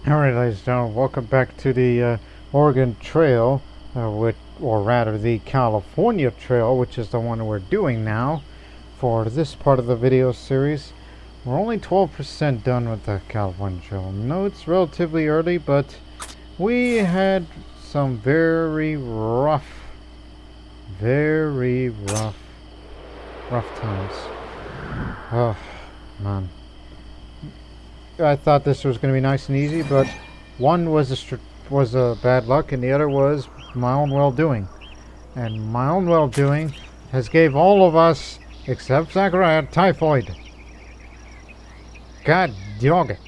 Alright, ladies and gentlemen, welcome back to the Oregon Trail, or rather the California Trail, which is the one we're doing now for this part of the video series. We're only 12% done with the California Trail. No, it's relatively early, but we had some very rough times. Oh, man. I thought this was going to be nice and easy, but one was a bad luck, and the other was my own well-doing. And my own well-doing has gave all of us, except Zachariah, typhoid. God dog it.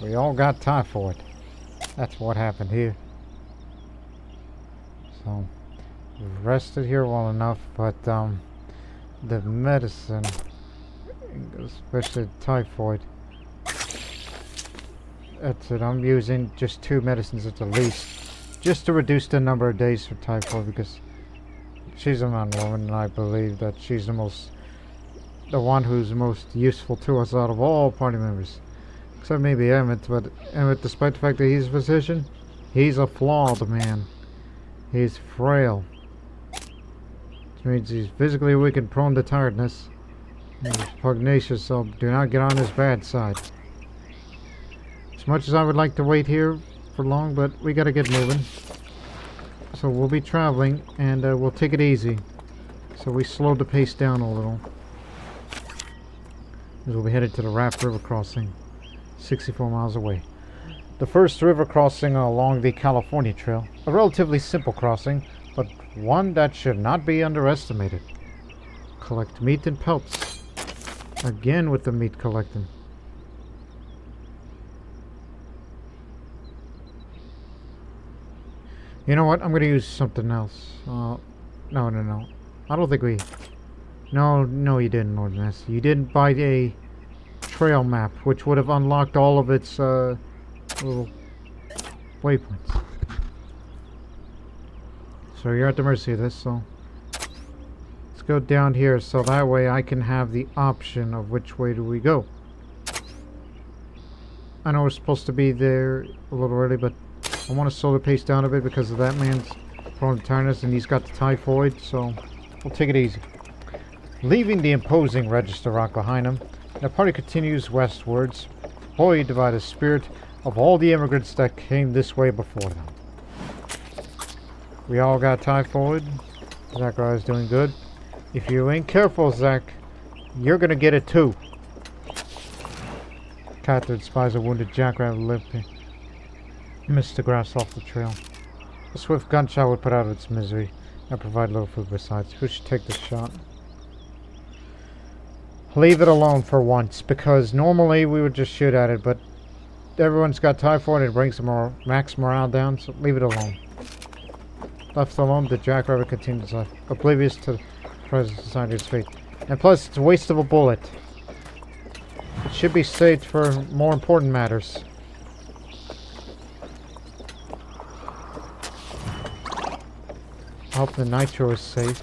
We all got typhoid. That's what happened here. So, we've rested here well enough, but the medicine, especially typhoid, that's it. I'm using just 2 medicines at the least, just to reduce the number of days for typhoid, because she's a man woman, and I believe that she's the one who's most useful to us out of all party members, except maybe Emmett. But Emmett, despite the fact that he's a physician, he's a flawed man. He's frail, which means he's physically weak and prone to tiredness. He's pugnacious, so do not get on his bad side. As much as I would like to wait here for long, but we gotta get moving. So we'll be traveling, and we'll take it easy. So we slowed the pace down a little, as we'll be headed to the Raft River crossing, 64 miles away. The first river crossing along the California Trail. A relatively simple crossing, but one that should not be underestimated. Collect meat and pelts. Again with the meat collecting. You know what? I'm going to use something else. No. I don't think we... No, you didn't, Lord Ness. You didn't buy a trail map, which would have unlocked all of its little waypoints. So you're at the mercy of this, so... Let's go down here, so that way I can have the option of which way do we go. I know we're supposed to be there a little early, but I want to slow the pace down a bit because of that man's prone to tiredness, and he's got the typhoid, so we'll take it easy. Leaving the imposing Register Rock behind him, the party continues westwards, buoyed by the spirit of all the immigrants that came this way before them. We all got typhoid. Zachariah's doing good. If you ain't careful, Zach, you're gonna get it too. Catherine spies a wounded jackrabbit limping. Missed the grass off the trail. A swift gunshot would put out its misery and provide little food besides. Who should take the shot? Leave it alone for once, because normally we would just shoot at it, but everyone's got typhoid and it brings the max morale down, so leave it alone. Left alone, the jackrabbit continues life, oblivious to the present society's fate. And plus, it's a waste of a bullet. It should be saved for more important matters. I hope the nitro is safe.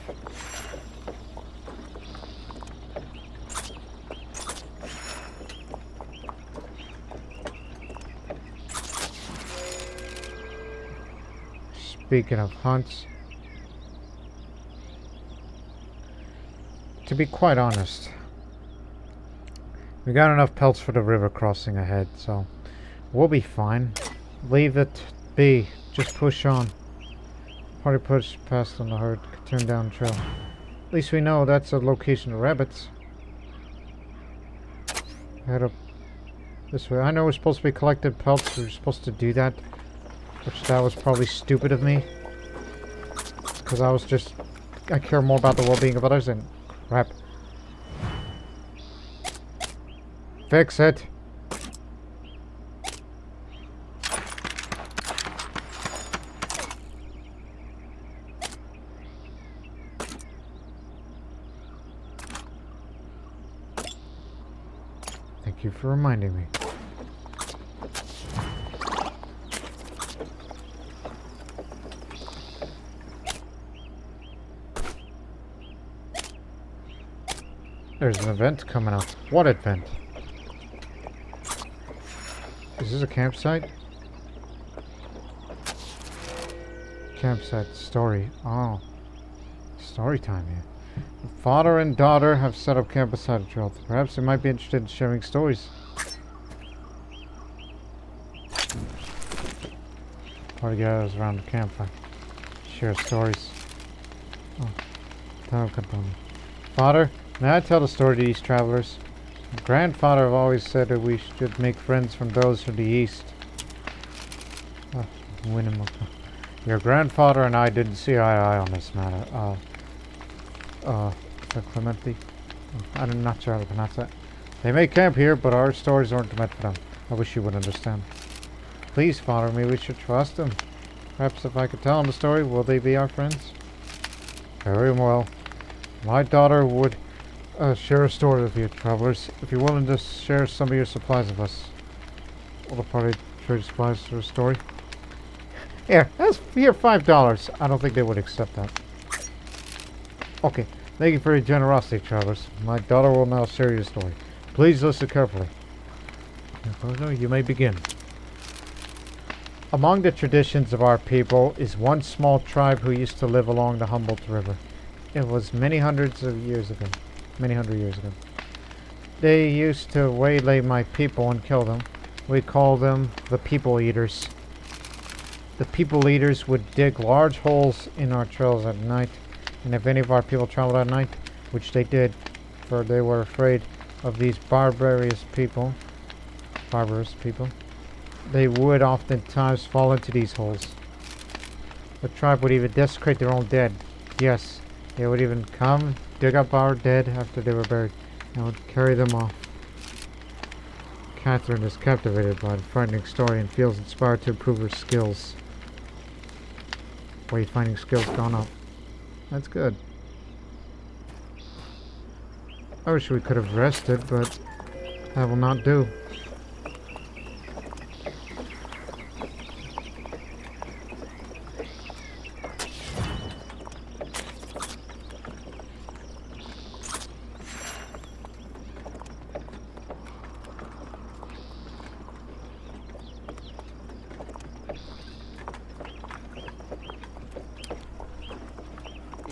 Speaking of hunts, to be quite honest, we got enough pelts for the river crossing ahead, so we'll be fine. Leave it be. Just push on. Party push past on the herd, turn down the trail. At least we know that's a location of rabbits. Head up this way. I know we're supposed to be collecting pelts. We're supposed to do that. Which that was probably stupid of me. Because I care more about the well-being of others than crap. Fix it. Thank you for reminding me. There's an event coming up. What event? Is this a campsite? Campsite story. Oh. Story time here. The father and daughter have set up camp beside a trail. Perhaps they might be interested in sharing stories. Party gathers around the campfire. Share stories. Oh. Father, may I tell the story to these travelers? My grandfather always said that we should make friends from those from the east. Oh, your grandfather and I didn't see eye to eye on this matter. Clementi? I'm not sure how to pronounce that. They may camp here, but our stories aren't meant for them. I wish you would understand. Please, Father, maybe we should trust them. Perhaps if I could tell them the story, will they be our friends? Very well. My daughter would share a story with you, travelers. If you're willing to share some of your supplies with us. Will the party trade supplies for a story? Here, here, $5. I don't think they would accept that. Okay, thank you for your generosity, travelers. My daughter will now share your story. Please listen carefully. You may begin. Among the traditions of our people is one small tribe who used to live along the Humboldt River. It was many hundred years ago. They used to waylay my people and kill them. We call them the People Eaters. The People Eaters would dig large holes in our trails at night, and if any of our people traveled at night, which they did, for they were afraid of these barbarous people, they would oftentimes fall into these holes. The tribe would even desecrate their own dead. Yes, they would even come, dig up our dead after they were buried, and would carry them off. Catherine is captivated by the frightening story and feels inspired to improve her skills. Wayfinding skills gone up. That's good. I wish we could have rested, but that will not do.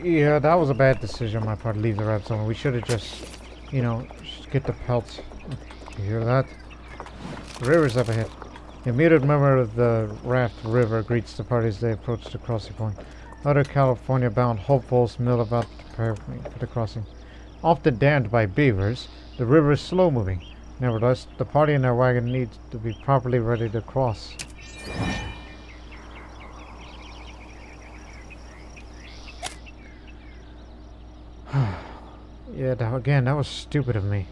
Yeah, that was a bad decision on my part to leave the red zone. We should have just, just get the pelts. You hear that? The river's up ahead. The immediate member of the Raft River greets the party as they approach the crossing point. Other California-bound hopefuls mill about to prepare for the crossing. Often dammed by beavers, the river is slow-moving. Nevertheless, the party and their wagon need to be properly ready to cross. Yeah, that was stupid of me.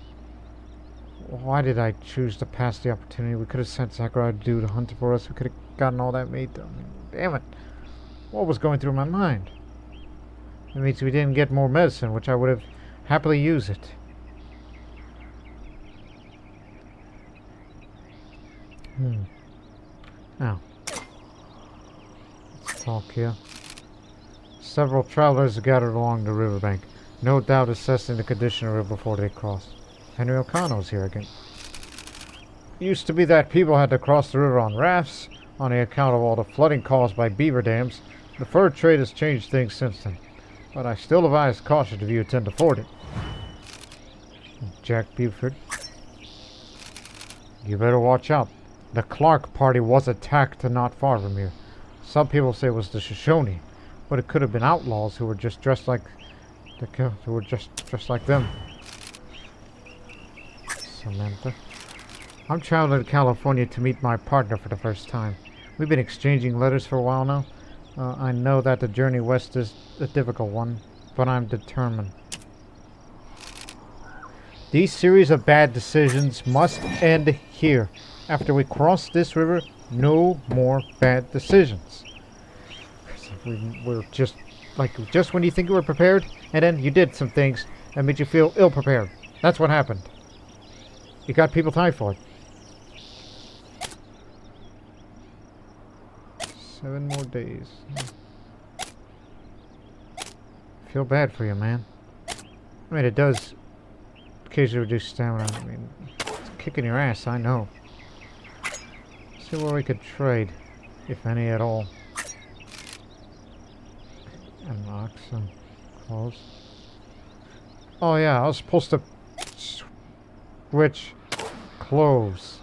Why did I choose to pass the opportunity? We could have sent Sakurai to do the hunting for us. We could have gotten all that meat. Damn it. What was going through my mind? It means we didn't get more medicine, which I would have happily used it. Now, let's talk here. Several travelers gathered along the riverbank, no doubt assessing the condition of the river before they crossed. Henry O'Connell's here again. It used to be that people had to cross the river on rafts on the account of all the flooding caused by beaver dams. The fur trade has changed things since then, but I still advise caution if you intend to ford it. Jack Buford. You better watch out. The Clark party was attacked not far from here. Some people say it was the Shoshone, but it could have been outlaws who were just dressed like them. Samantha. I'm traveling to California to meet my partner for the first time. We've been exchanging letters for a while now. I know that the journey west is a difficult one, but I'm determined. These series of bad decisions must end here. After we cross this river, no more bad decisions. We're just when you think you were prepared, and then you did some things that made you feel ill-prepared. That's what happened. You got people typhoid. 7 more days. Feel bad for you, man. I mean, it does occasionally reduce stamina. I mean, it's kicking your ass, I know. See where we could trade, if any at all. Unlock some clothes. Oh yeah, I was supposed to switch clothes.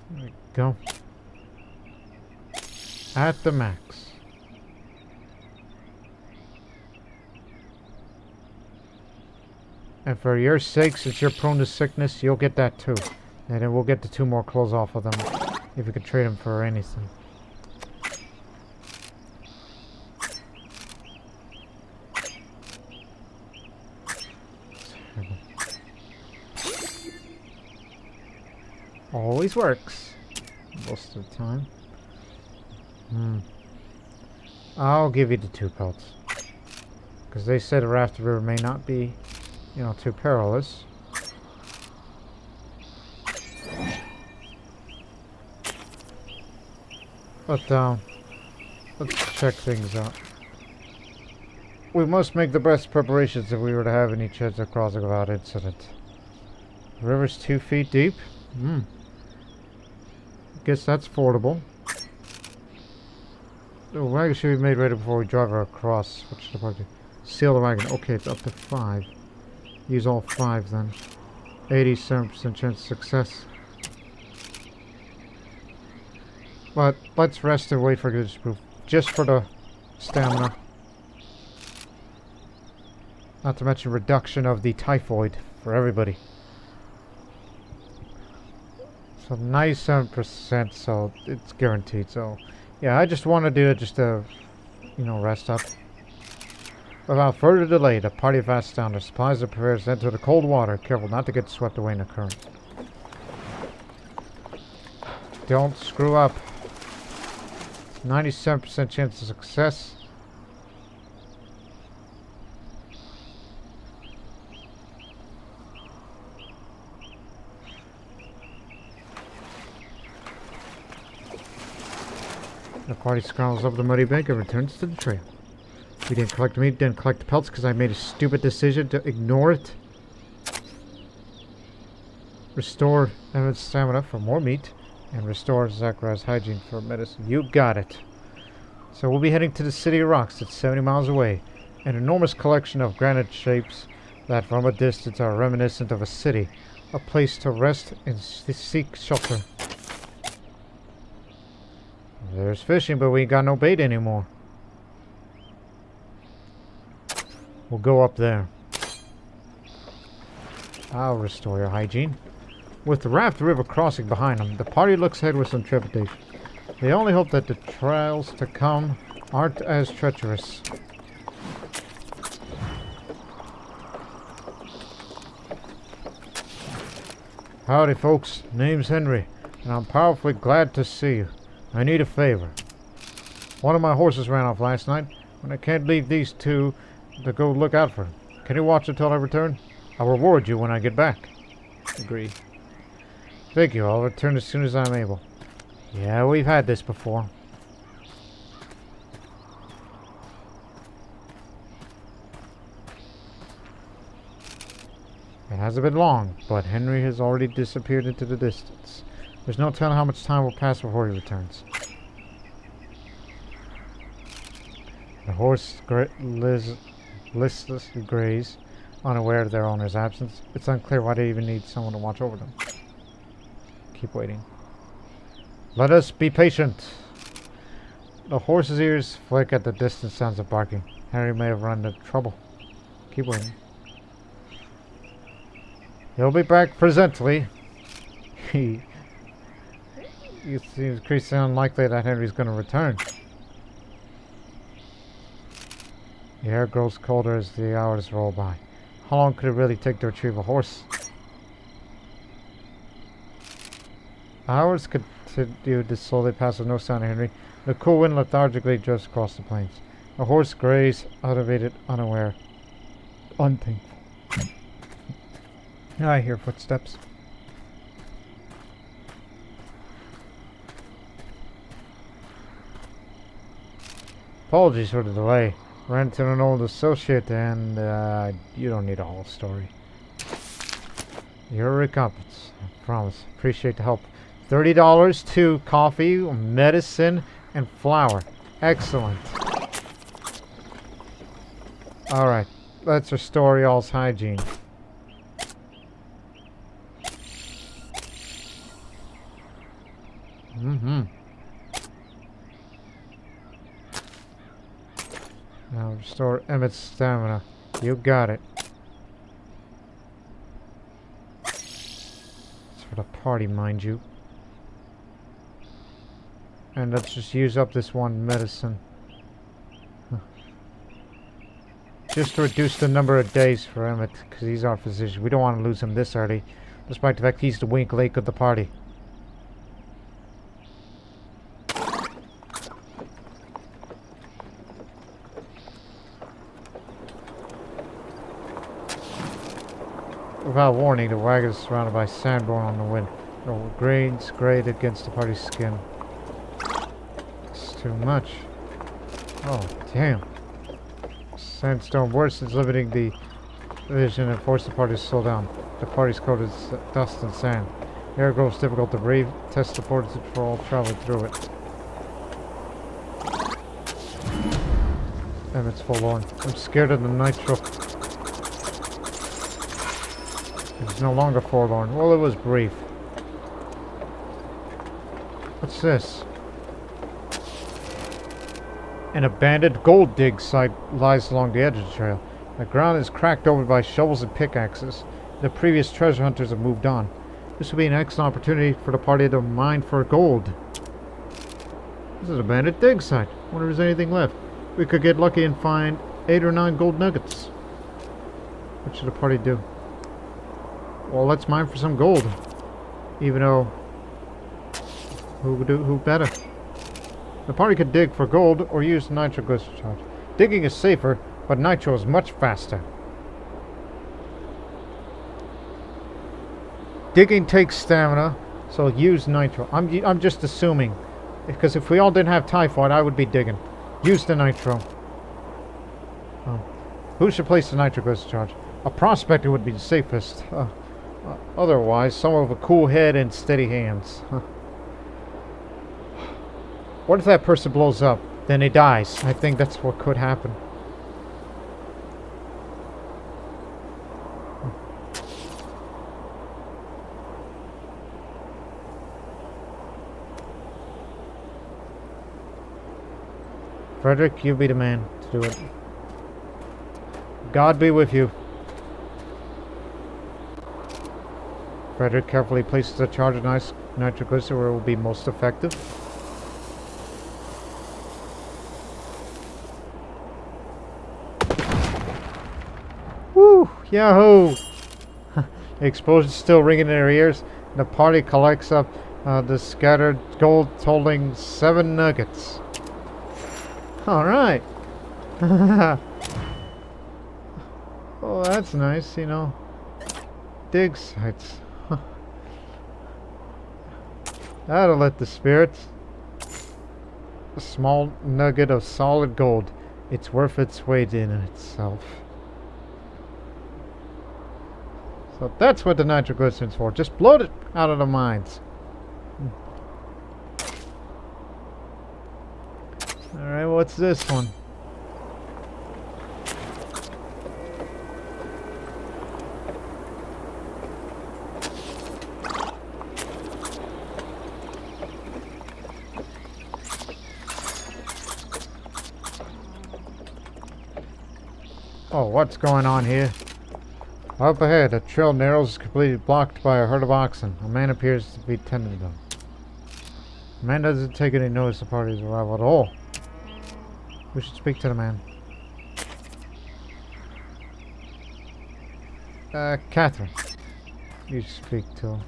There we go. At the max. And for your sake, since you're prone to sickness, you'll get that too. And then we'll get the 2 more clothes off of them. If we could trade them for anything. Always works. Most of the time. I'll give you the 2 pelts. Because they said Raft River may not be, you know, too perilous. But, let's check things out. We must make the best preparations if we were to have any chance of crossing without incident. The river's 2 feet deep? Guess that's fordable. The wagon should be made ready before we drive her across. What should I do? Seal the wagon. Okay, it's up to 5. Use all 5 then. 87% chance of success. But let's rest and wait for good proof. Just for the stamina. Not to mention reduction of the typhoid for everybody. So 97%, so it's guaranteed. So yeah, I just want to do it just to, you know, rest up. Without further delay, the party fasts down. Their supplies are prepared to enter the cold water. Careful not to get swept away in the current. Don't screw up. 97% chance of success. The party scrambles up the muddy bank and returns to the trail. We didn't collect meat, didn't collect the pelts because I made a stupid decision to ignore it. Restore Evan's stamina for more meat. And restore Zachariah's hygiene for medicine. You got it. So we'll be heading to the City of Rocks. It's 70 miles away. An enormous collection of granite shapes that from a distance are reminiscent of a city. A place to rest and seek shelter. There's fishing, but we ain't got no bait anymore. We'll go up there. I'll restore your hygiene. With the Raft River crossing behind them, the party looks ahead with some trepidation. They only hope that the trails to come aren't as treacherous. Howdy folks, name's Henry, and I'm powerfully glad to see you. I need a favor. One of my horses ran off last night, and I can't leave these 2 to go look out for him. Can you watch until I return? I'll reward you when I get back. Agree. Thank you, I'll return as soon as I'm able. Yeah, we've had this before. It hasn't been long, but Henry has already disappeared into the distance. There's no telling how much time will pass before he returns. The horse listlessly graze, unaware of their owner's absence. It's unclear why they even need someone to watch over them. Keep waiting. Let us be patient. The horse's ears flick at the distant sounds of barking. Henry may have run into trouble. Keep waiting. He'll be back presently. It seems increasingly unlikely that Henry's going to return. The air grows colder as the hours roll by. How long could it really take to retrieve a horse? Hours continued to slowly pass with no sign of Henry. The cool wind lethargically drifts across the plains. A horse grays, elevated, unaware, unthankful. I hear footsteps. Apologies for the delay. Ran into an old associate and you don't need a whole story. Your recompense. I promise. Appreciate the help. $30 to coffee, medicine, and flour. Excellent. Alright. Let's restore y'all's hygiene. Now restore Emmett's stamina. You got it. It's for the party, mind you. And let's just use up this one medicine. Just to reduce the number of days for Emmett, because he's our physician. We don't want to lose him this early, despite the fact he's the weak link of the party. Without warning, the wagon is surrounded by sand borne on the wind. The grains grayed against the party's skin. It's too much. Oh, damn. Sandstone worsens, limiting the vision and force the party to slow down. The party's coated dust and sand. The air grows difficult to breathe. Test the fortitude for all traveling through it. Emmett's forlorn. I'm scared of the nitro. He's no longer forlorn. Well, it was brief. What's this? An abandoned gold dig site lies along the edge of the trail. The ground is cracked over by shovels and pickaxes. The previous treasure hunters have moved on. This would be an excellent opportunity for the party to mine for gold. This is an abandoned dig site. Wonder if there's anything left. We could get lucky and find 8 or 9 gold nuggets. What should the party do? Well, let's mine for some gold. Even though, who better? The party could dig for gold or use nitroglycerin charge. Digging is safer, but nitro is much faster. Digging takes stamina, so use nitro. I'm just assuming, because if we all didn't have typhoid, I would be digging. Use the nitro. Oh. Who should place the nitroglycerin charge? A prospector would be the safest. Otherwise, someone with a cool head and steady hands. What if that person blows up? Then he dies. I think that's what could happen. Frederick, you be the man to do it. God be with you. Frederick carefully places the charge of nitroglycerin where it will be most effective. Woo! Yahoo! The explosion's still ringing in their ears. The party collects up the scattered gold, totaling 7 nuggets. Alright. Oh, that's nice, you know. Dig sites. That'll let the spirits. A small nugget of solid gold. It's worth its weight in itself. So that's what the nitroglycerin's for. Just bloat it out of the mines. Alright, what's this one? Oh, what's going on here? Up ahead, a trail narrows, completely blocked by a herd of oxen. A man appears to be tending them. The man doesn't take any notice of the party's arrival at all. We should speak to the man. Catherine. You speak to him.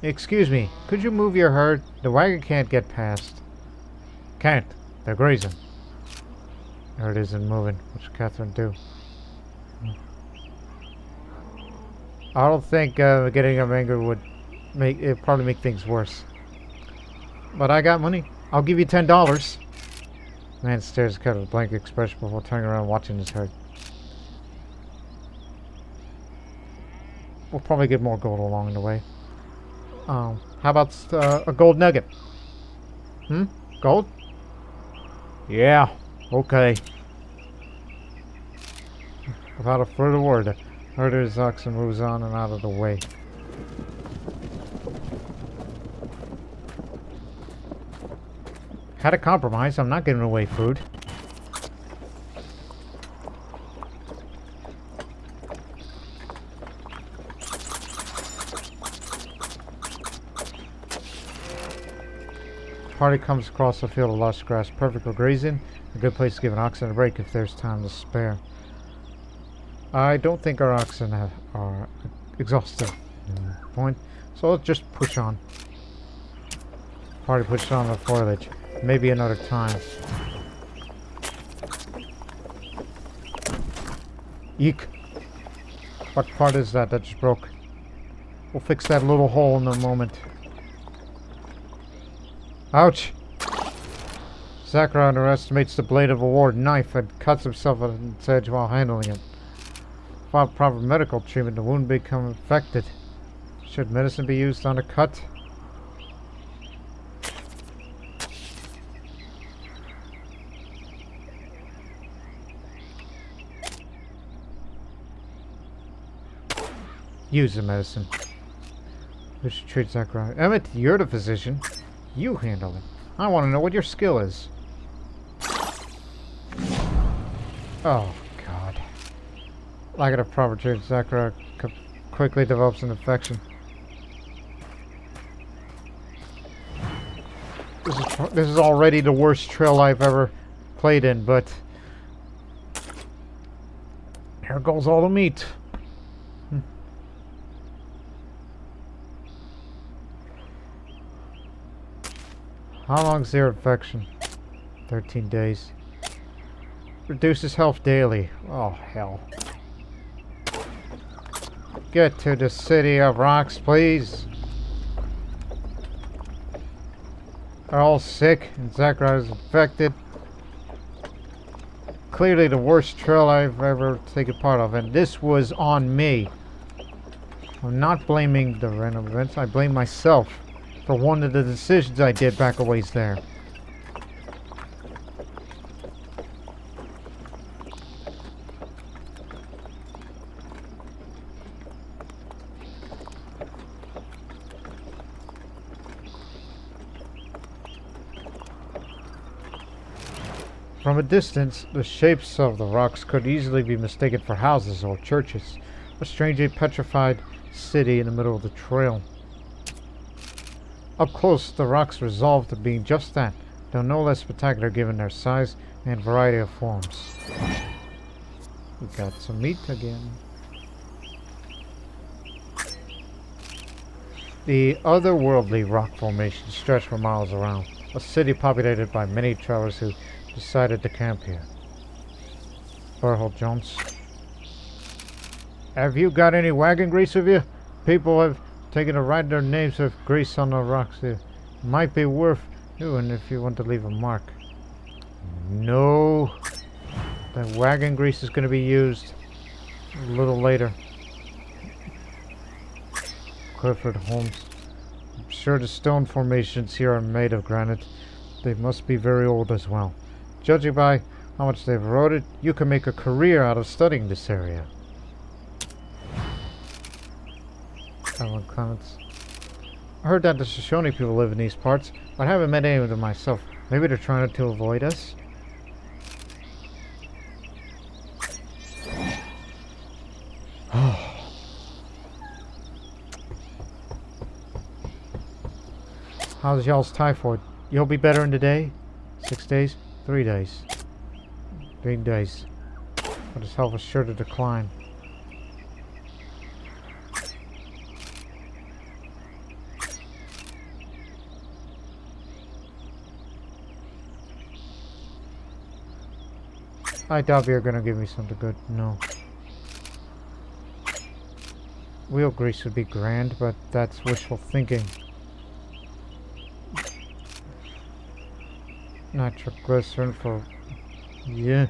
Excuse me, could you move your herd? The wagon can't get past. Can't. They're grazing. Herd isn't moving. What should Catherine do? I don't think getting him angry would probably make things worse. But I got money. I'll give you $10. The man stares at with a blank expression before turning around and watching his herd. we'll probably get more gold along the way. How about a gold nugget? Gold? Yeah, okay. Without a further word, the herder's oxen moves on and out of the way. Had a compromise. I'm not giving away food. Party comes across a field of lush grass, perfect for grazing. A good place to give an oxen a break if there's time to spare. I don't think our oxen are exhausted at this point, so let's just push on. Party pushed on the foliage. Maybe another time. Eek! What part is that just broke? We'll fix that little hole in a moment. Ouch! Sakura underestimates the blade of a ward knife and cuts himself at its edge while handling it. Without proper medical treatment, the wound become infected. Should medicine be used on a cut? Use the medicine. We should treat Sakura. Emmett, you're the physician. You handle it. I want to know what your skill is. Oh, God. Lack of proper treatment, Sakura quickly develops an infection. This is already the worst trail I've ever played in, but here goes all the meat. How long is their infection? 13 days. Reduces health daily. Oh, hell. Get to the city of rocks, please. They're all sick, and Sakura is infected. Clearly the worst trail I've ever taken part of, and this was on me. I'm not blaming the random events, I blame myself for one of the decisions I did back a ways there. From a distance, the shapes of the rocks could easily be mistaken for houses or churches. A strangely petrified city in the middle of the trail. Up close, the rocks resolve to being just that, though no less spectacular given their size and variety of forms. We got some meat again. The otherworldly rock formations stretch for miles around, a city populated by many travelers who decided to camp here. Burholt Jones. Have you got any wagon grease with you? People have taken to write their names with grease on the rocks here. Might be worth doing if you want to leave a mark. No. The wagon grease is going to be used a little later. Clifford Holmes. I'm sure the stone formations here are made of granite. They must be very old as well. Judging by how much they've eroded, you can make a career out of studying this area. Alan Clements. I heard that the Shoshone people live in these parts, but I haven't met any of them myself. Maybe they're trying to avoid us? How's y'all's typhoid? You'll be better in the day? 6 days? 3 days. 3 days. But his health is sure to decline. I doubt you're gonna give me something good. No. Wheel grease would be grand, but that's wishful thinking. Nitroglycerin for... yeah.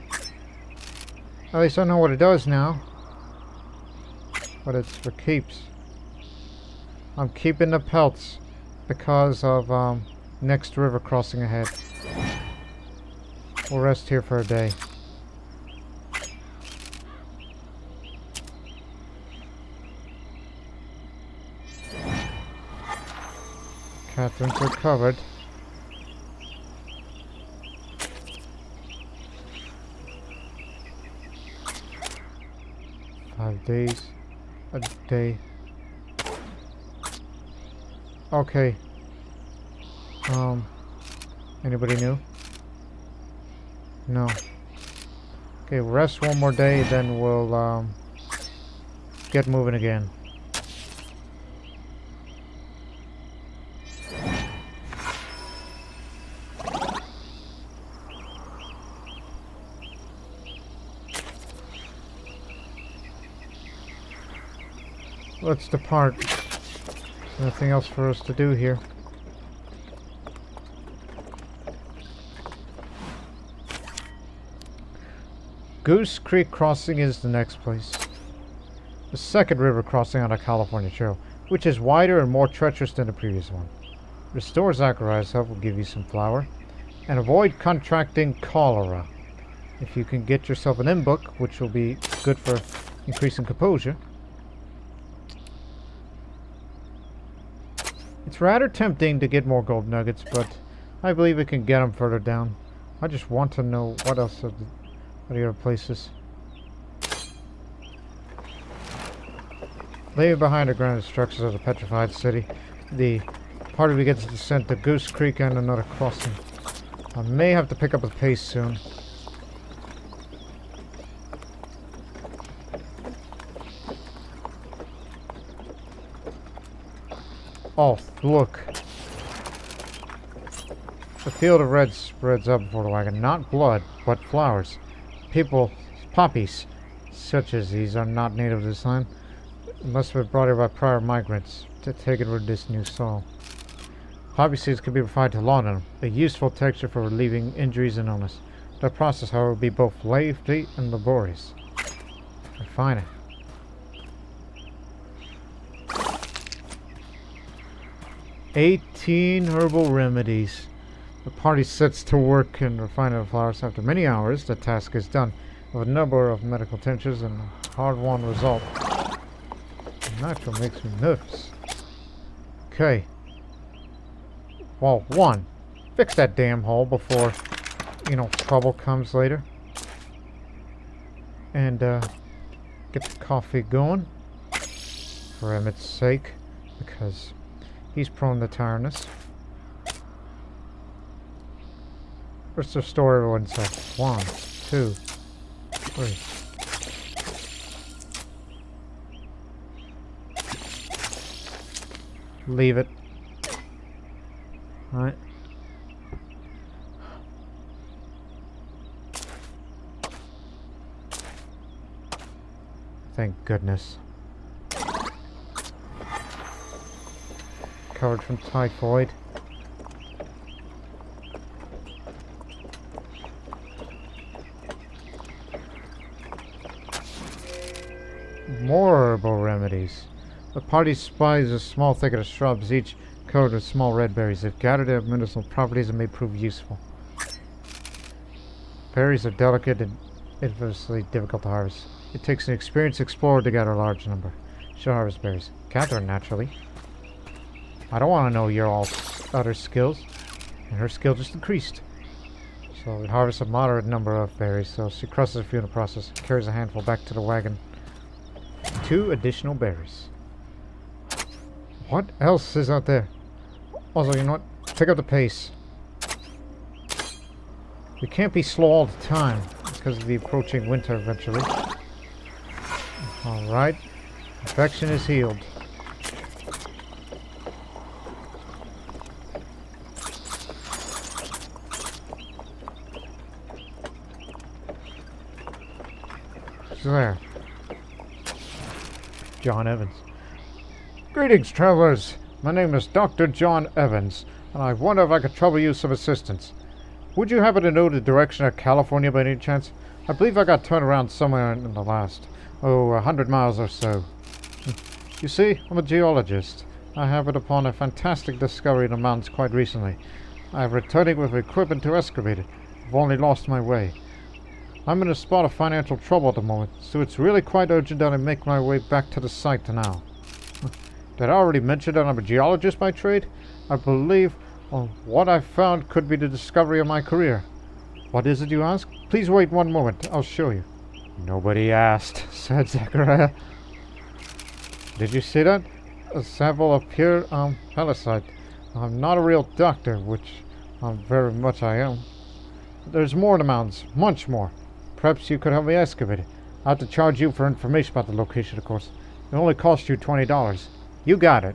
At least I know what it does now. but it's for keeps. I'm keeping the pelts because of next river crossing ahead. We'll rest here for a day. Catherine's recovered. Days a day. Okay. Anybody new? No. Okay, rest one more day, then we'll get moving again. Let's depart. There's nothing else for us to do here. Goose Creek Crossing is the next place. The second river crossing on the California Trail, which is wider and more treacherous than the previous one. Restore Zachariah's health will give you some flour. And avoid contracting cholera. If you can get yourself an in-book, which will be good for increasing composure. It's rather tempting to get more gold nuggets, but I believe we can get them further down. I just want to know what else are the other places. Leaving behind the granite structures of the petrified city, the party begins to descend to Goose Creek and another crossing. I may have to pick up the pace soon. Oh, look. The field of red spreads up before the wagon. Not blood, but flowers. People, poppies, such as these, are not native to this land. Must have been brought here by prior migrants to take it with this new soil. Poppy seeds can be applied to lawn them, a useful texture for relieving injuries and illness. The process, however, will be both lengthy and laborious. Refine it. 18 herbal remedies. The party sets to work and refining the flowers. After many hours, the task is done, with a number of medical tinctures and a hard-won result. The natural makes me nervous. Okay. Well, one, fix that damn hole before, trouble comes later. And, get the coffee going. For Emmett's sake, because he's prone to tiredness. Let's restore everyone's health. 1, 2, 3. Leave it. Alright. Thank goodness. Covered from typhoid. More herbal remedies. The party spies a small thicket of shrubs, each covered with small red berries. If gathered, they have medicinal properties and may prove useful. Berries are delicate and infamously difficult to harvest. It takes an experienced explorer to gather a large number. She'll harvest berries. Catherine, naturally. I don't want to know your all other skills. And her skill just increased. So we harvest a moderate number of berries. So she crushes a few in the process. Carries a handful back to the wagon. 2 additional berries. What else is out there? Also, you know what? Pick up the pace. We can't be slow all the time because of the approaching winter eventually. Alright. Infection is healed. Who's there? John Evans. Greetings, travelers. My name is Dr. John Evans, and I wonder if I could trouble you some assistance. Would you happen to know the direction of California by any chance? I believe I got turned around somewhere in the last, 100 miles or so. You see, I'm a geologist. I happened upon a fantastic discovery in the mountains quite recently. I'm returning with equipment to excavate it. I've only lost my way. I'm in a spot of financial trouble at the moment, so it's really quite urgent that I make my way back to the site now. Did I already mention that I'm a geologist by trade? I believe what I found could be the discovery of my career. What is it, you ask? Please wait one moment. I'll show you. Nobody asked, said Zachariah. Did you see that? A sample of pure helicite. I'm not a real doctor, which very much I am. There's more in the mountains, much more. Perhaps you could help me excavate it. I have to charge you for information about the location, of course. It only costs you $20. You got it.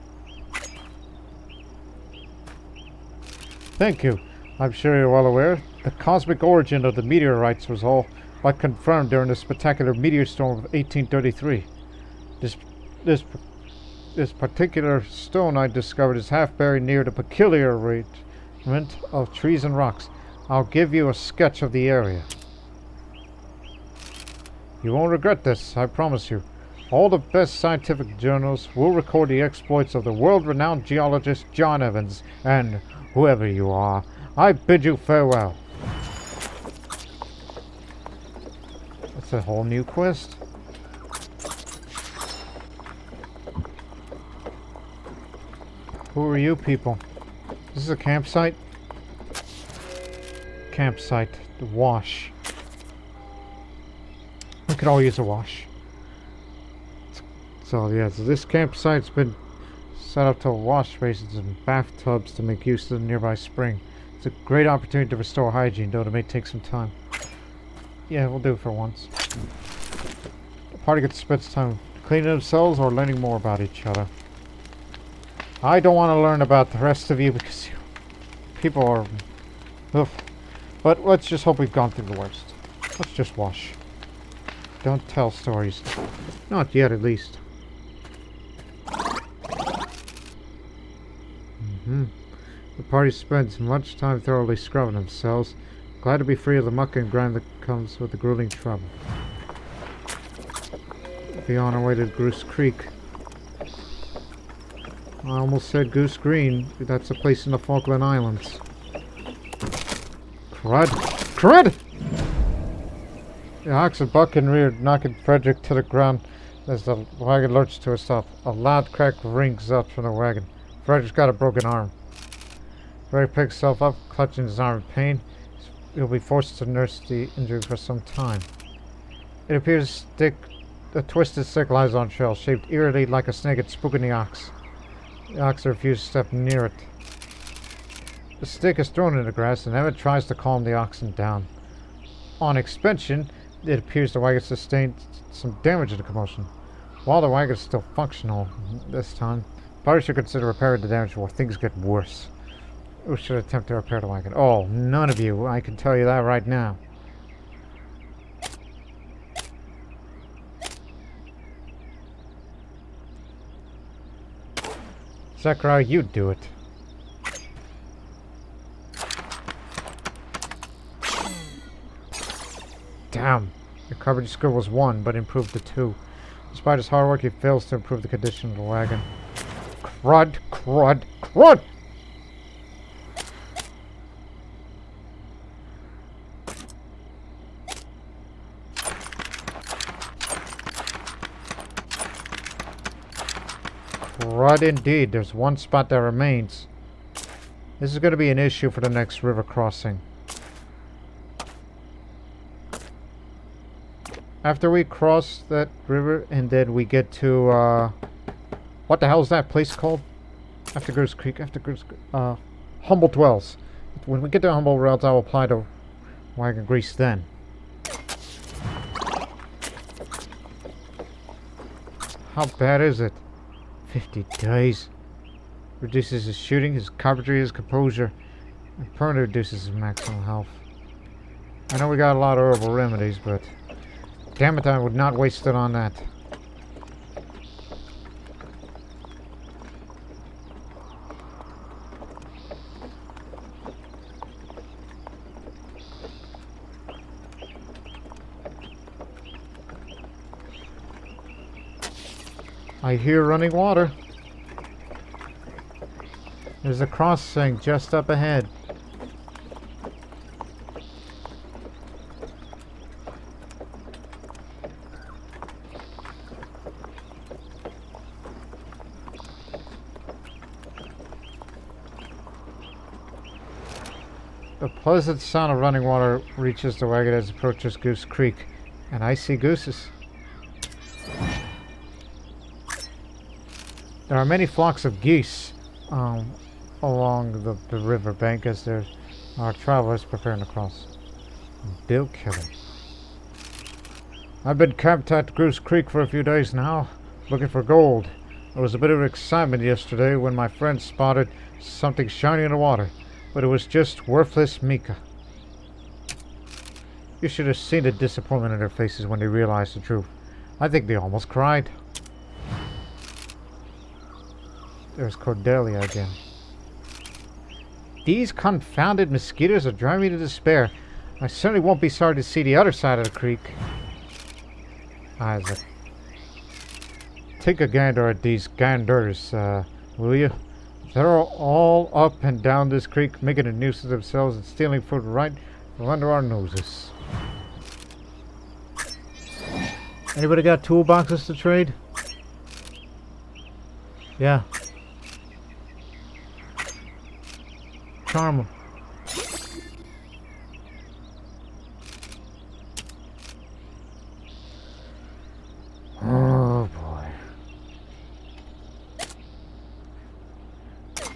Thank you. I'm sure you're well aware. The cosmic origin of the meteorites was all but confirmed during the spectacular meteor storm of 1833. This particular stone I discovered is half buried near the peculiar arrangement of trees and rocks. I'll give you a sketch of the area. You won't regret this, I promise you. All the best scientific journals will record the exploits of the world-renowned geologist John Evans, and whoever you are, I bid you farewell. That's a whole new quest. Who are you people? This is a campsite? Campsite. The wash. We could all use a wash. So yeah, so this campsite's been set up to wash basins and bathtubs to make use of the nearby spring. It's a great opportunity to restore hygiene, though it may take some time. Yeah, we'll do it for once. The party gets to spend time cleaning themselves or learning more about each other. I don't want to learn about the rest of you because you people are... Ugh. But let's just hope we've gone through the worst. Let's just wash. Don't tell stories. Not yet, at least. The party spends much time thoroughly scrubbing themselves. Glad to be free of the muck and grime that comes with the grueling trouble. Be on our way to Goose Creek. I almost said Goose Green. That's a place in the Falkland Islands. Crud! Crud! The ox and buck in rear, knocking Frederick to the ground as the wagon lurches to a stop. A loud crack rings out from the wagon. Frederick's got a broken arm. Frederick picks himself up, clutching his arm in pain. He'll be forced to nurse the injury for some time. It appears a twisted stick lies on trail, shaped eerily like a snake, it's spooking the ox. The ox refuses to step near it. The stick is thrown in the grass, and Emmett tries to calm the oxen down. On expansion, it appears the wagon sustained some damage in the commotion. While the wagon is still functional this time, party should consider repairing the damage before things get worse. We should attempt to repair the wagon. Oh, none of you. I can tell you that right now. Zachariah, you do it. Damn. The coverage score was 1, but improved to 2. Despite his hard work, he fails to improve the condition of the wagon. Crud, crud, crud! Crud indeed. There's one spot that remains. This is going to be an issue for the next river crossing. After we cross that river and then we get to, what the hell is that place called? After Goose Creek, Humboldt Wells. When we get to Humboldt Wells, I will apply the wagon grease then. How bad is it? 50 days. Reduces his shooting, his carpentry, his composure, and permanently reduces his maximum health. I know we got a lot of herbal remedies, but damn it, I would not waste it on that. I hear running water. There's a crossing just up ahead. The pleasant sound of running water reaches the wagon as it approaches Goose Creek, and I see gooses. There are many flocks of geese along the river bank as there are travelers preparing to cross. Bill Killer. I've been camped at Goose Creek for a few days now, looking for gold. There was a bit of excitement yesterday when my friends spotted something shiny in the water, but it was just worthless mica. You should have seen the disappointment in their faces when they realized the truth. I think they almost cried. There's Cordelia again. These confounded mosquitoes are driving me to despair. I certainly won't be sorry to see the other side of the creek. Isaac. Take a gander at these ganders, will you? They're all up and down this creek, making a nuisance of themselves and stealing food right from under our noses. Anybody got toolboxes to trade? Yeah. Charm 'em. Oh boy.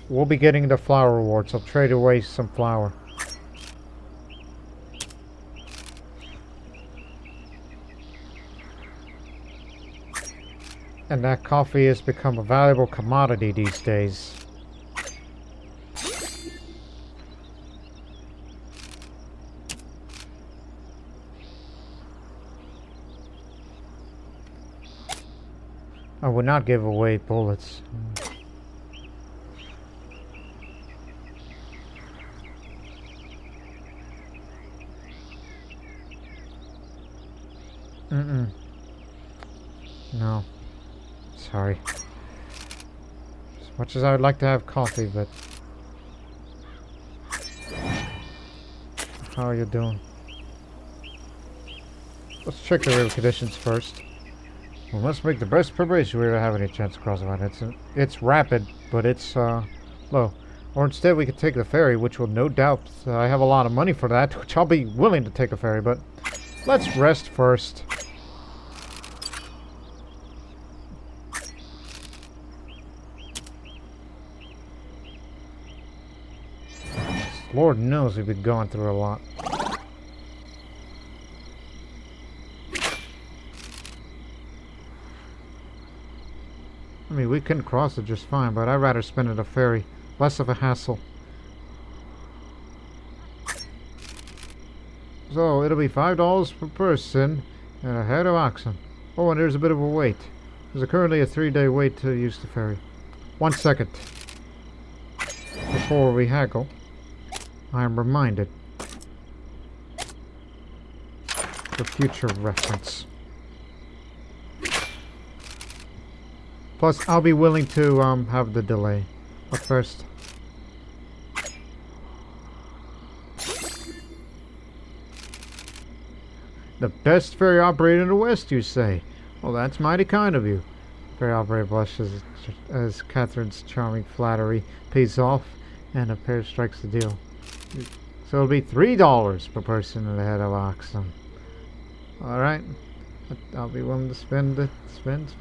We'll be getting the flour rewards. I'll trade away some flour. And that coffee has become a valuable commodity these days. I would not give away bullets. No. Sorry. As much as I would like to have coffee, but... How are you doing? Let's check the river conditions first. We must make the best preparation we ever have any chance to cross the line. It's rapid, but it's low. Or instead we could take the ferry, which will no doubt... I have a lot of money for that, which I'll be willing to take a ferry, but... Let's rest first. Lord knows we've been going through a lot. I mean, we can cross it just fine, but I'd rather spend it at a ferry. Less of a hassle. So, it'll be $5 per person and a head of oxen. Oh, and there's a bit of a wait. There's currently a 3-day wait to use the ferry. 1 second. Before we haggle, I am reminded. For future reference. Plus, I'll be willing to have the delay. But first... The best ferry operator in the West, you say? Well, that's mighty kind of you. Ferry operator blushes as Catherine's charming flattery pays off, and a pair strikes the deal. So it'll be $3 per person and a head of oxen. Alright. I'll be willing to spend it. Spend.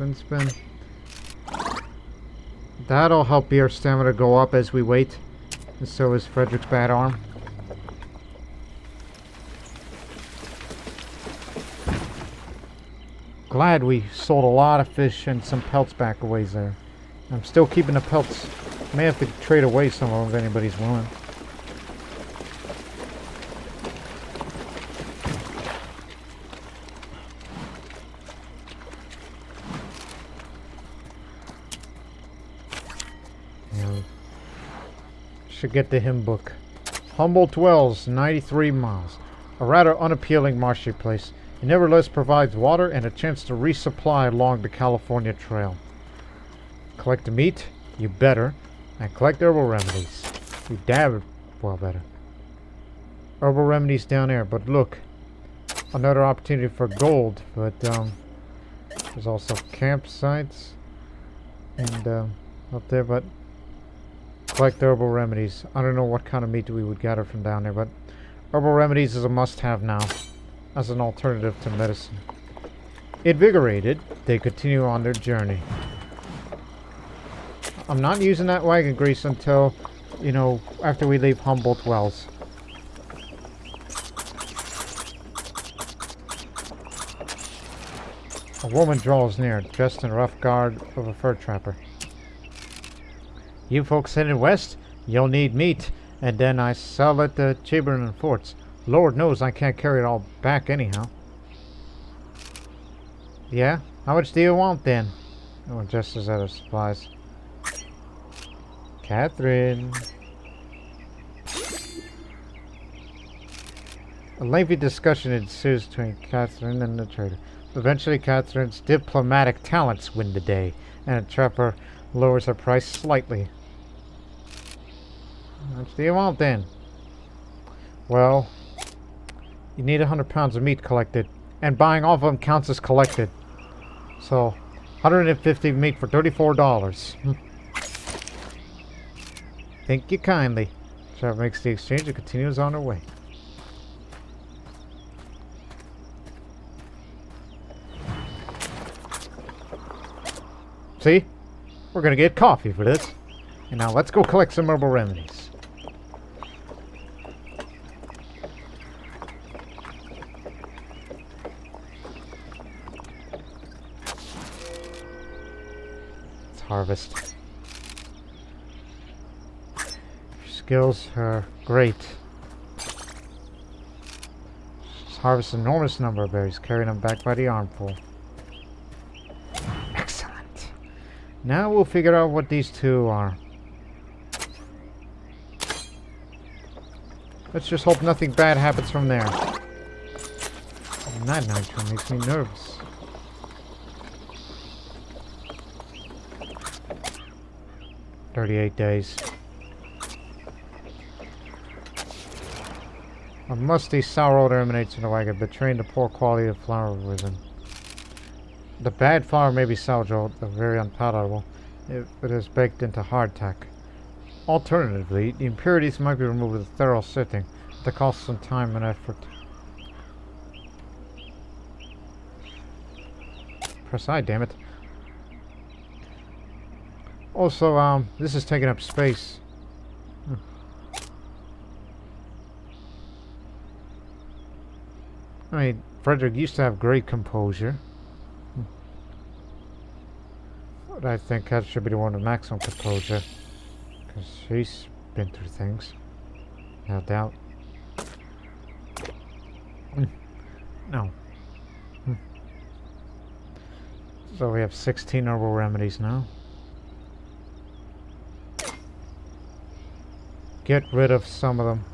That'll help your stamina go up as we wait. And so is Frederick's bad arm. Glad we sold a lot of fish and some pelts back a ways there. I'm still keeping the pelts. May have to trade away some of them if anybody's willing. Should get the hymn book. Humboldt Wells, 93 miles. A rather unappealing marshy place. It nevertheless provides water and a chance to resupply along the California Trail. Collect the meat. You better. And collect herbal remedies. You damn well better. Herbal remedies down there. But look. Another opportunity for gold. But there's also campsites. And up there. But collect herbal remedies. I don't know what kind of meat we would gather from down there. But herbal remedies is a must-have now. As an alternative to medicine. Invigorated, they continue on their journey. I'm not using that wagon grease until, you know, after we leave Humboldt Wells. A woman draws near, dressed in rough garb of a fur trapper. You folks heading west? You'll need meat, and then I sell at the Chamberlain Forts. Lord knows I can't carry it all back anyhow. Yeah? How much do you want then? Oh, just as other supplies. Catherine. A lengthy discussion ensues between Catherine and the trader. Eventually, Catherine's diplomatic talents win the day, and the trapper lowers her price slightly. How much do you want then? Well, you need 100 pounds of meat collected, and buying all of them counts as collected. So, 150 meat for $34. Thank you kindly. Trapper makes the exchange and continues on her way. See? We're gonna get coffee for this. And now let's go collect some herbal remedies. Let's harvest. Your skills are great. Just harvest an enormous number of berries, carrying them back by the armful. Now we'll figure out what these two are. Let's just hope nothing bad happens from there. And that nitro makes me nervous. "38 days. A musty, sour odor emanates from the wagon, betraying the poor quality of flour within. The bad flour may be salvaged, but very unpalatable if it is baked into hardtack. Alternatively, the impurities might be removed with a thorough sifting, at the cost of some time and effort. Press I, damn it. Also, this is taking up space. I mean, Frederick used to have great composure. But I think Kat should be the one with maximum composure. Because she's been through things. No doubt. No. So we have 16 herbal remedies now. Get rid of some of them.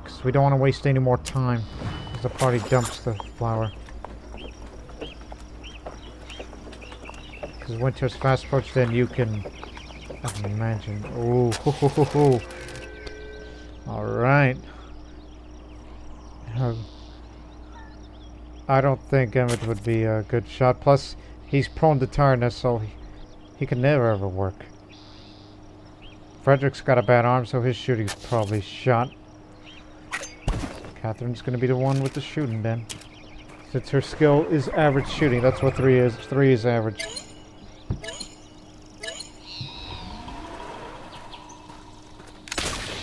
Because we don't want to waste any more time. As the party dumps the flour. Because winter's fast approach, then you can imagine. Ooh, hoo, hoo, hoo, hoo. All right. I don't think Emmett would be a good shot. Plus, he's prone to tiredness, so he can never ever work. Frederick's got a bad arm, so his shooting's probably shot. Catherine's gonna be the one with the shooting then. Since her skill is average shooting, that's what 3 is. 3 is average.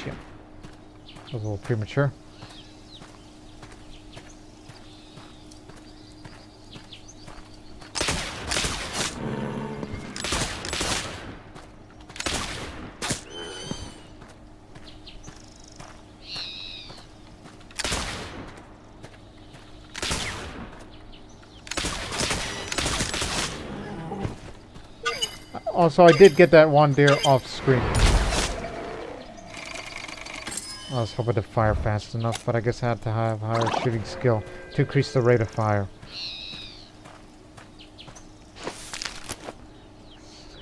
Shit. A little premature. Also, I did get that one deer off screen. I was hoping to fire fast enough, but I guess I had to have higher shooting skill to increase the rate of fire.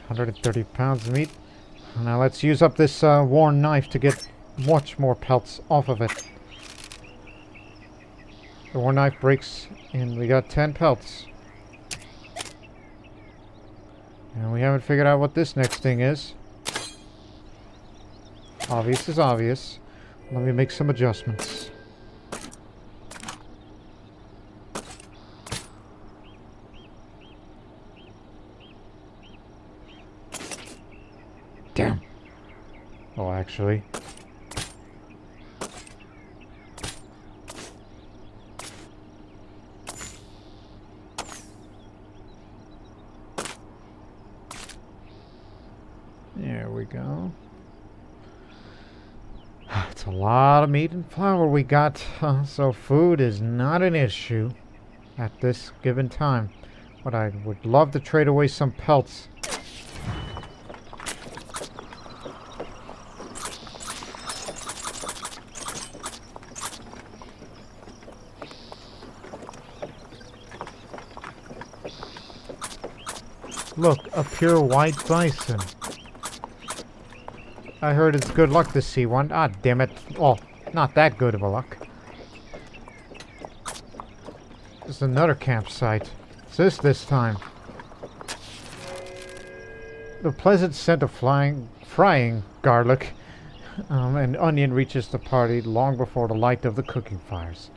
130 pounds of meat. Now let's use up this worn knife to get much more pelts off of it. The worn knife breaks and we got 10 pelts. And we haven't figured out what this next thing is. Obvious is obvious. Let me make some adjustments. Damn. Oh, actually. There we go. It's a lot of meat and flour we got, so food is not an issue at this given time. But I would love to trade away some pelts. Look, a pure white bison. I heard it's good luck to see one. Ah, damn it. Oh, not that good of a luck. There's another campsite. What's this time? The pleasant scent of frying garlic and onion reaches the party long before the light of the cooking fires.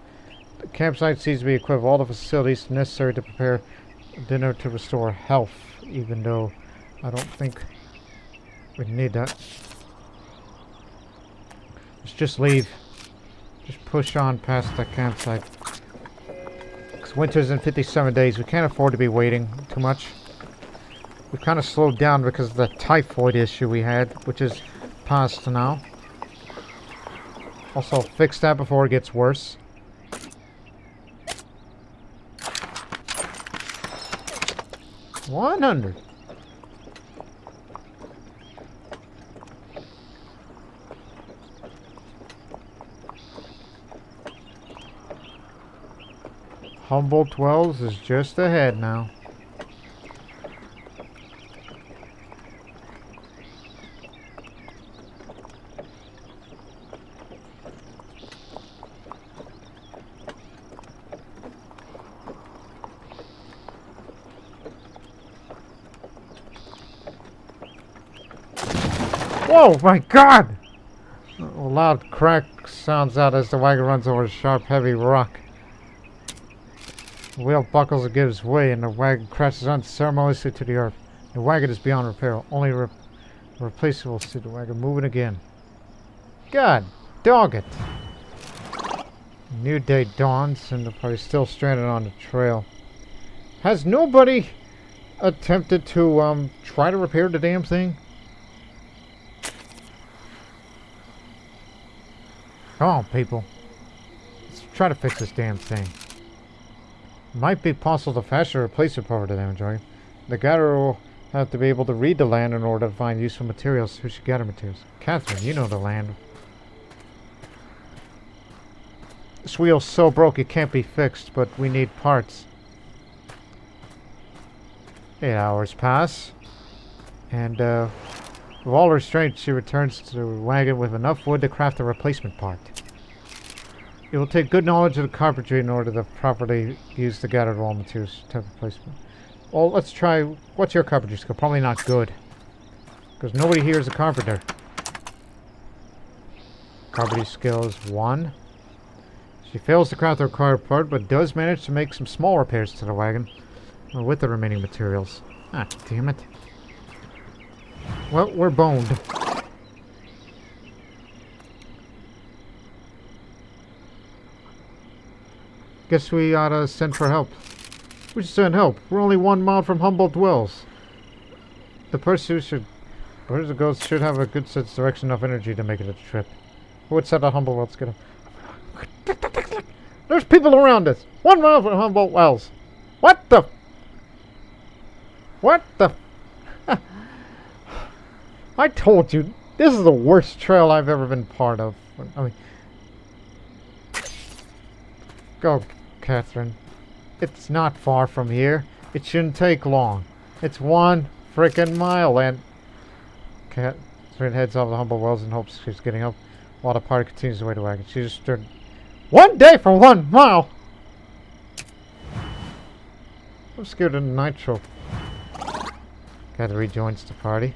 The campsite seems to be equipped with all the facilities necessary to prepare dinner to restore health, even though I don't think we need that. Let's just leave. Just push on past the campsite. Because winter's in 57 days. We can't afford to be waiting too much. We kind of slowed down because of the typhoid issue we had, which is past now. Also, fix that before it gets worse. $100. Humboldt Wells is just ahead now. Whoa, my God! A loud crack sounds out as the wagon runs over a sharp, heavy rock. The wheel buckles and gives way, and the wagon crashes unceremoniously to the earth. The wagon is beyond repair. Only replaceable to the wagon moving again. God dog it! New day dawns, and the party's still stranded on the trail. Has nobody attempted to try to repair the damn thing? Come on, people. Let's try to fix this damn thing. Might be possible to fashion a replacement part for the damage, right? The gatherer will have to be able to read the land in order to find useful materials. Who should gather materials? Catherine, you know the land. This wheel's so broke it can't be fixed, but we need parts. 8 hours pass. And, with all her strength, she returns to the wagon with enough wood to craft a replacement part. It will take good knowledge of the carpentry in order to properly use the gathered raw materials to replacement. Well, let's try. What's your carpentry skill? Probably not good. Because nobody here is a carpenter. Carpentry skill is 1. She fails to craft the required part, but does manage to make some small repairs to the wagon with the remaining materials. Ah, damn it. Well, we're boned. Guess we ought to send for help. We should send help. We're only 1 mile from Humboldt Wells. The person who goes should have a good sense of direction, enough energy to make it a trip. Who would set a Humboldt Wells? Get him. There's people around us. 1 mile from Humboldt Wells. What the? What the? I told you, this is the worst trail I've ever been part of. I mean, go, Catherine. It's not far from here. It shouldn't take long. It's 1 freaking mile, and Catherine heads off the Humboldt Wells and hopes she's getting up while the party continues to wait the wagon. She just turned 1 day for 1 mile. I'm scared of nitro. Catherine rejoins the party.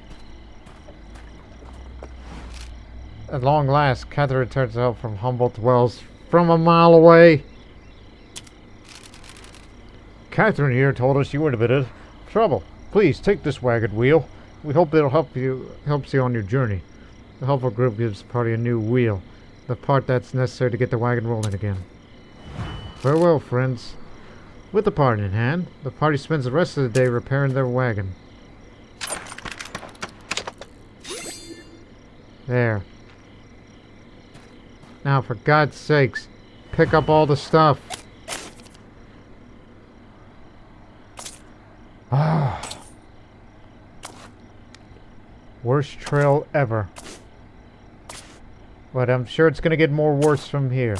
At long last, Catherine returns to help from Humboldt Wells from a mile away. Catherine here told us you were in a bit of trouble. Please take this wagon wheel. We hope it'll helps you on your journey. The helpful group gives the party a new wheel, the part that's necessary to get the wagon rolling again. Farewell, friends. With the party in hand, the party spends the rest of the day repairing their wagon. There. Now, for God's sakes, pick up all the stuff. Ah. Worst trail ever. But I'm sure it's going to get more worse from here.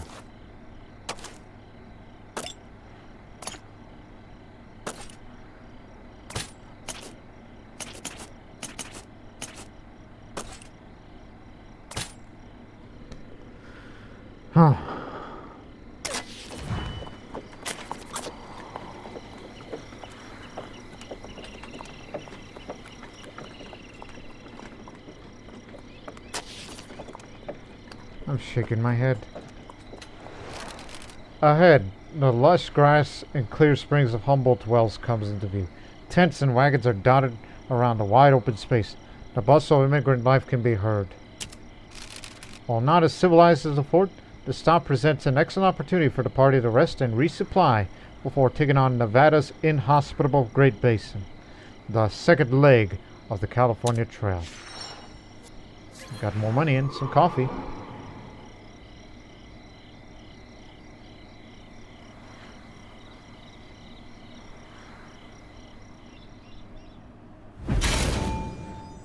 Huh. I'm shaking my head. Ahead, the lush grass and clear springs of Humboldt Wells comes into view. Tents and wagons are dotted around a wide open space. The bustle of immigrant life can be heard. While not as civilized as the fort, the stop presents an excellent opportunity for the party to rest and resupply before taking on Nevada's inhospitable Great Basin, the second leg of the California Trail. Got more money and some coffee.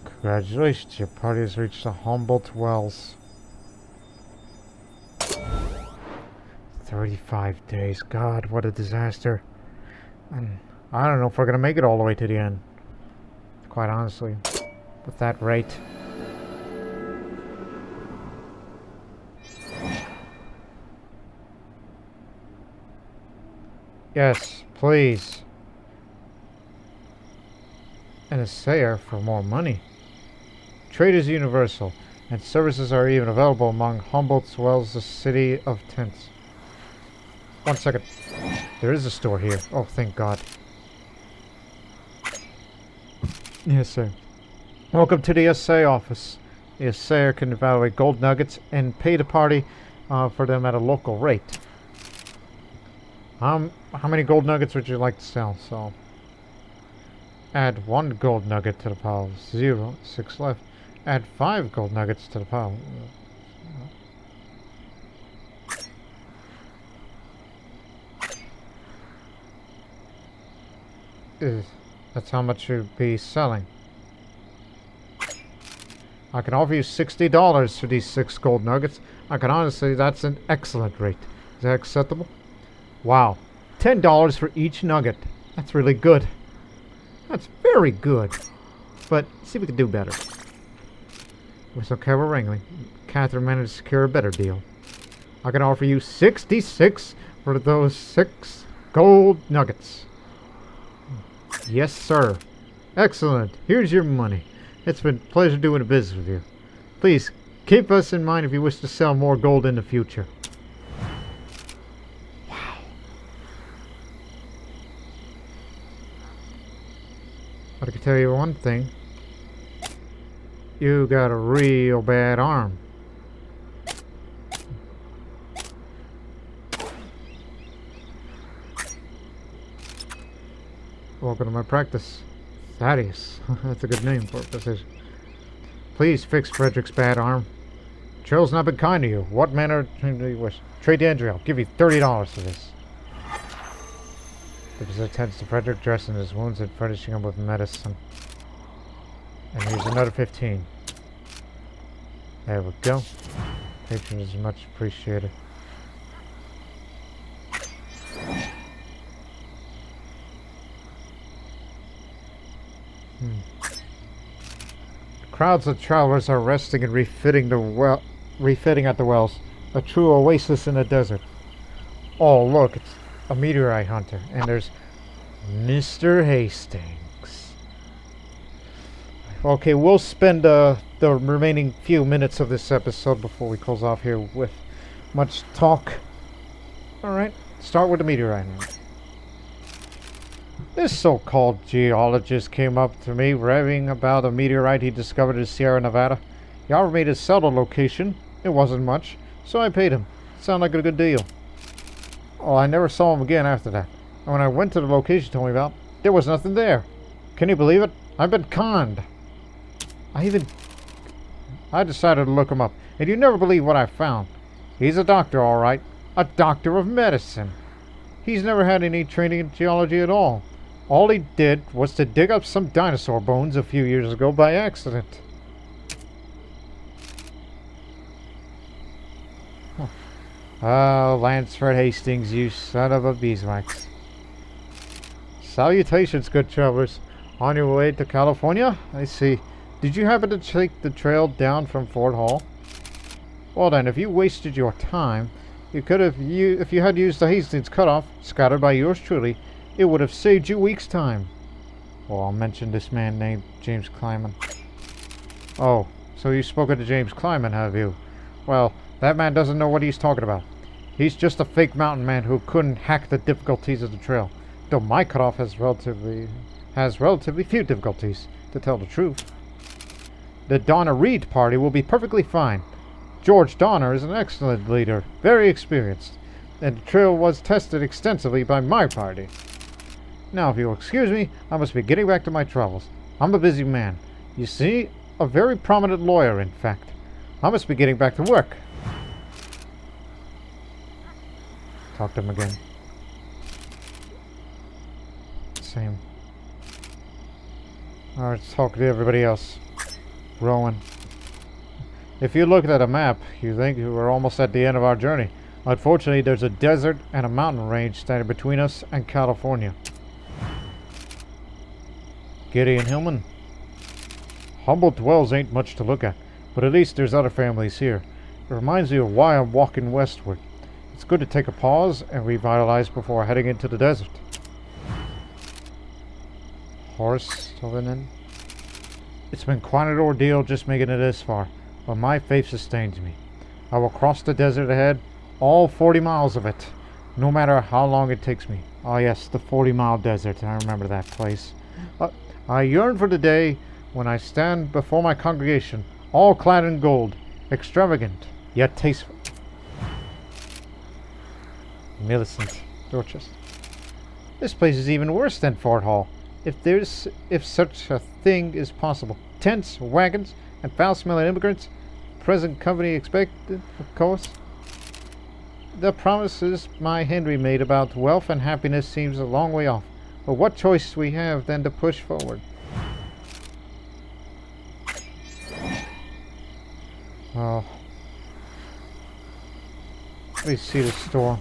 Congratulations, your party has reached the Humboldt Wells. 35 days. God, what a disaster. And I don't know if we're going to make it all the way to the end. Quite honestly. With that rate. Yes, please. And a sayer for more money. Trade is universal, and services are even available among Humboldt Wells, the city of tents. 1 second. There is a store here. Oh, thank God. Yes, sir. Welcome to the SA office. The assayer can evaluate gold nuggets and pay the party for them at a local rate. How many gold nuggets would you like to sell? So, add 1 gold nugget to the pile. 0. 6 left. Add 5 gold nuggets to the pile. That's how much you'd be selling. I can offer you $60 for these 6 gold nuggets. I can honestly, that's an excellent rate. Is that acceptable? Wow. $10 for each nugget. That's really good. That's very good. But see if we can do better. We're so careful wrangling. Catherine managed to secure a better deal. I can offer you 66 for those 6 gold nuggets. Yes, sir. Excellent. Here's your money. It's been a pleasure doing a business with you. Please, keep us in mind if you wish to sell more gold in the future. Wow. But I can tell you one thing. You got a real bad arm. Welcome to my practice. Thaddeus. That's a good name for a position. Please fix Frederick's bad arm. Trail's not been kind to you. What manner do you wish? Trade to Andrew. I'll give you $30 for this. The visit attends to Frederick, dressing his wounds and furnishing him with medicine. And here's another 15. There we go. Patronage is much appreciated. Crowds of travelers are resting and refitting at the wells. A true oasis in the desert. Oh, look, it's a meteorite hunter, and there's Mr. Hastings. Okay, we'll spend the remaining few minutes of this episode before we close off here with much talk. Alright, start with the meteorite. This so-called geologist came up to me raving about a meteorite he discovered in Sierra Nevada. He offered me to sell the location. It wasn't much, so I paid him. Sounded like a good deal. Oh, I never saw him again after that. And when I went to the location he told me about, there was nothing there. Can you believe it? I've been conned. I decided to look him up, and you never believe what I found. He's a doctor, all right. A doctor of medicine. He's never had any training in geology at all. All he did was to dig up some dinosaur bones a few years ago by accident. Oh, Lansford Hastings, you son of a beeswax. Salutations, good travelers. On your way to California? I see. Did you happen to take the trail down from Fort Hall? Well then, if you wasted your time, you could have if you had used the Hastings cutoff, scouted by yours truly, it would have saved you weeks' time. Well, I'll mention this man named James Kleiman. Oh, so you've spoken to James Kleiman, have you? Well, that man doesn't know what he's talking about. He's just a fake mountain man who couldn't hack the difficulties of the trail. Though my cutoff has relatively few difficulties, to tell the truth. The Donner Reed party will be perfectly fine. George Donner is an excellent leader, very experienced, and the trail was tested extensively by my party. Now, if you'll excuse me, I must be getting back to my travels. I'm a busy man. You see, a very prominent lawyer, in fact. I must be getting back to work. Talk to him again. Same. Alright, let's talk to everybody else. Rowan. If you look at a map, you think we're almost at the end of our journey. Unfortunately, there's a desert and a mountain range standing between us and California. Gideon Hillman. Humboldt Wells ain't much to look at, but at least there's other families here. It reminds me of why I'm walking westward. It's good to take a pause and revitalize before heading into the desert. Horace Sylvanen. It's been quite an ordeal just making it this far, but my faith sustains me. I will cross the desert ahead, all 40 miles of it, no matter how long it takes me. Oh yes, the 40-mile desert, I remember that place. I yearn for the day when I stand before my congregation, all clad in gold, extravagant, yet tasteful. Millicent, Dorchester. This place is even worse than Fort Hall, if such a thing is possible. Tents, wagons, and foul-smelling immigrants. Present company expected, of course. The promises my Henry made about wealth and happiness seems a long way off. But what choice we have then to push forward? Oh. Let me see the store.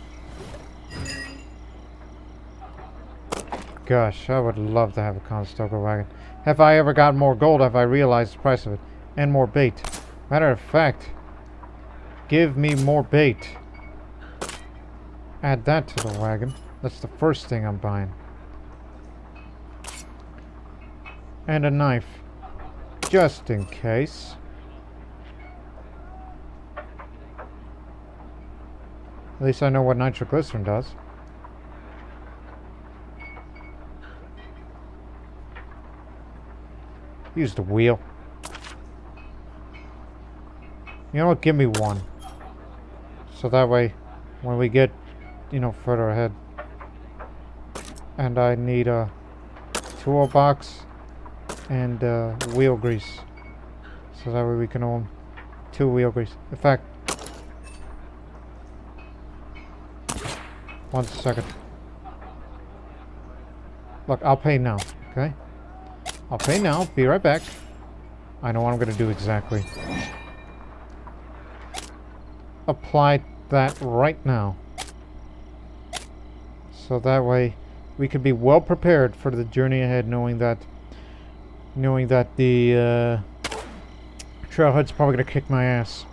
Gosh, I would love to have a Conestoga wagon. Have I ever got more gold have I realized the price of it? And more bait. Matter of fact, give me more bait. Add that to the wagon. That's the first thing I'm buying. And a knife. Just in case. At least I know what nitroglycerin does. Use the wheel. You know what? Give me one. So that way, when we get, further ahead. And I need a toolbox and wheel grease. So that way we can own 2 wheel grease. In fact, 1 second. Look, I'll pay now, okay? I'll pay now. Be right back. I know what I'm going to do exactly. Apply that right now. So that way we can be well prepared for the journey ahead, knowing that knowing that the trailhead's probably gonna kick my ass.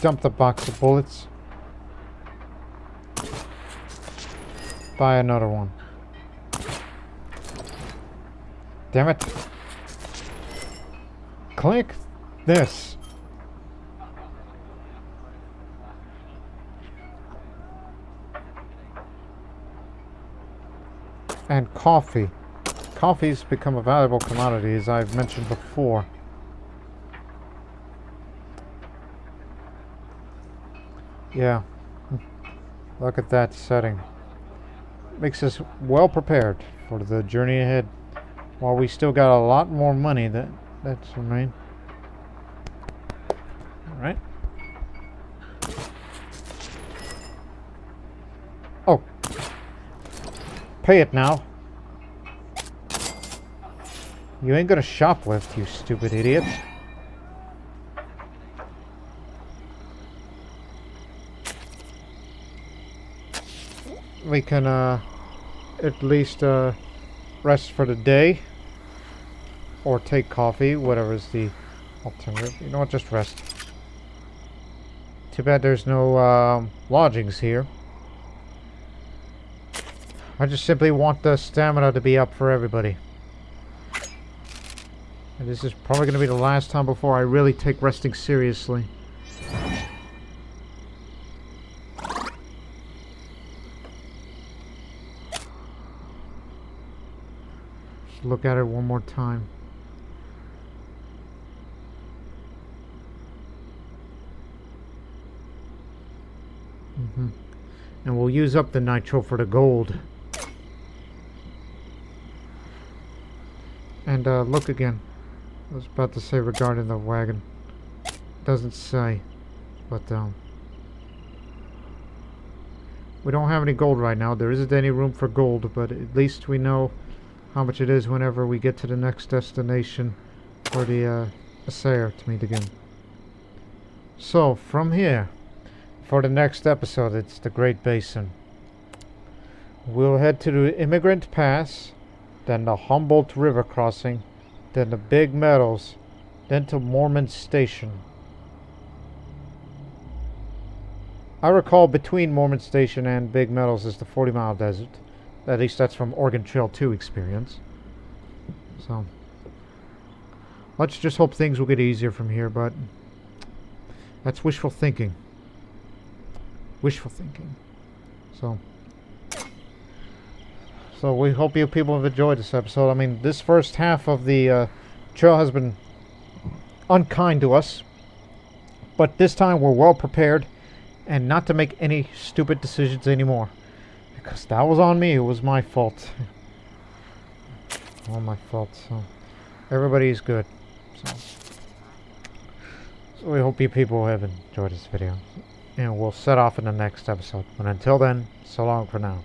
Dump the box of bullets. Buy another one. Damn it. Click this. And coffee. Coffee's become a valuable commodity, as I've mentioned before. Yeah. Look at that setting. Makes us well prepared for the journey ahead. While we still got a lot more money that's remain. Alright. Oh. Pay it now. You ain't gonna shoplift, you stupid idiots. We can at least rest for the day. Or take coffee, whatever is the alternative. You know what, just rest. Too bad there's no lodgings here. I just simply want the stamina to be up for everybody. And this is probably going to be the last time before I really take resting seriously. Just look at it one more time. And we'll use up the nitro for the gold. And look again. I was about to say regarding the wagon. Doesn't say. But we don't have any gold right now. There isn't any room for gold, but at least we know how much it is whenever we get to the next destination for the Assayer to meet again. So, from here, for the next episode, it's the Great Basin. We'll head to the Immigrant Pass, then the Humboldt River crossing, then the Big Meadows, then to Mormon Station. I recall between Mormon Station and Big Meadows is the 40-mile desert. At least that's from Oregon Trail 2 experience. So, let's just hope things will get easier from here, but that's wishful thinking. Wishful thinking. So we hope you people have enjoyed this episode. I mean, this first half of the trail has been unkind to us, but this time we're well prepared and not to make any stupid decisions anymore, because that was on me. It was my fault. All my fault. So everybody's good. So we hope you people have enjoyed this video. And we'll set off in the next episode. But until then, so long for now.